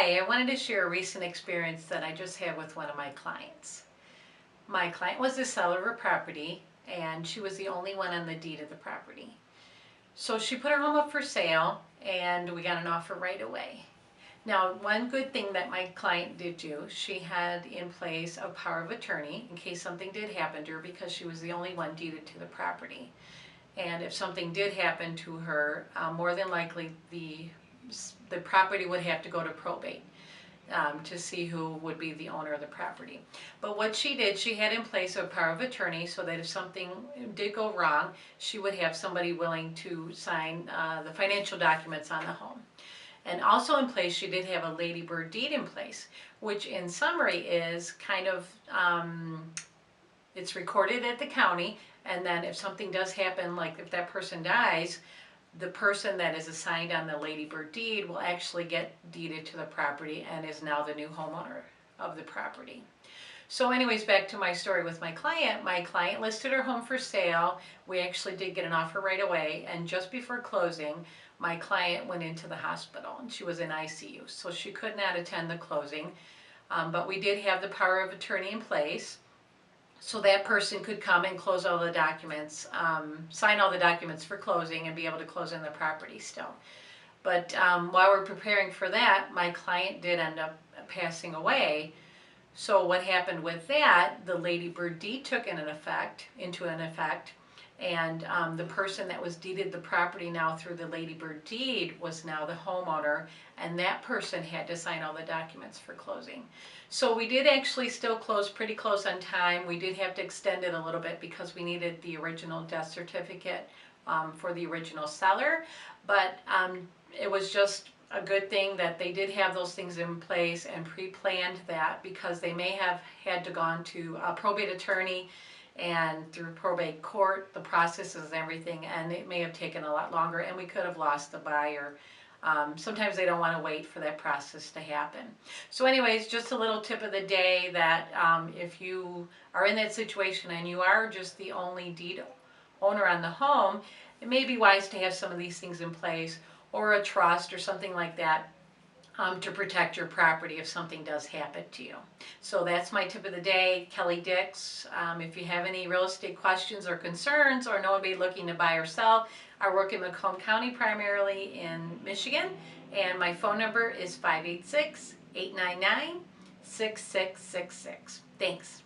Hi, I wanted to share a recent experience that I just had with one of my clients. My client was the seller of a property and she was the only one on the deed of the property. So she put her home up for sale and we got an offer right away. Now, one good thing that my client did do, she had in place a power of attorney in case something did happen to her because she was the only one deeded to the property. And if something did happen to her, more than likely the property would have to go to probate to see who would be the owner of the property. But what she did, she had in place a power of attorney so that if something did go wrong, she would have somebody willing to sign the financial documents on the home. And also in place, she did have a Lady Bird deed in place, which in summary is kind of, it's recorded at the county, and then if something does happen, like if that person dies, the person that is assigned on the Lady Bird deed will actually get deeded to the property and is now the new homeowner of the property. So anyways, back to my story with my client. My client listed her home for sale. We actually did get an offer right away, and just before closing, my client went into the hospital and she was in ICU, so she could not attend the closing, but we did have the power of attorney in place. So that person could come and close all the documents, sign all the documents for closing and be able to close in the property still. But while we're preparing for that, my client did end up passing away. So what happened with that, the Lady Bird deed took into effect, and the person that was deeded the property now through the Lady Bird deed was now the homeowner, and that person had to sign all the documents for closing. So we did actually still close pretty close on time. We did have to extend it a little bit because we needed the original death certificate for the original seller, but it was just a good thing that they did have those things in place and pre-planned that, because they may have had to gone to a probate attorney and through probate court, the processes and everything, and it may have taken a lot longer and we could have lost the buyer. Sometimes they don't want to wait for that process to happen. So anyways, just a little tip of the day that if you are in that situation and you are just the only deed owner on the home, it may be wise to have some of these things in place, or a trust or something like that, to protect your property if something does happen to you. So that's my tip of the day, Kelly Dix. If you have any real estate questions or concerns, or know anybody looking to buy or sell, I work in Macomb County primarily in Michigan, and my phone number is 586-899-6666. Thanks.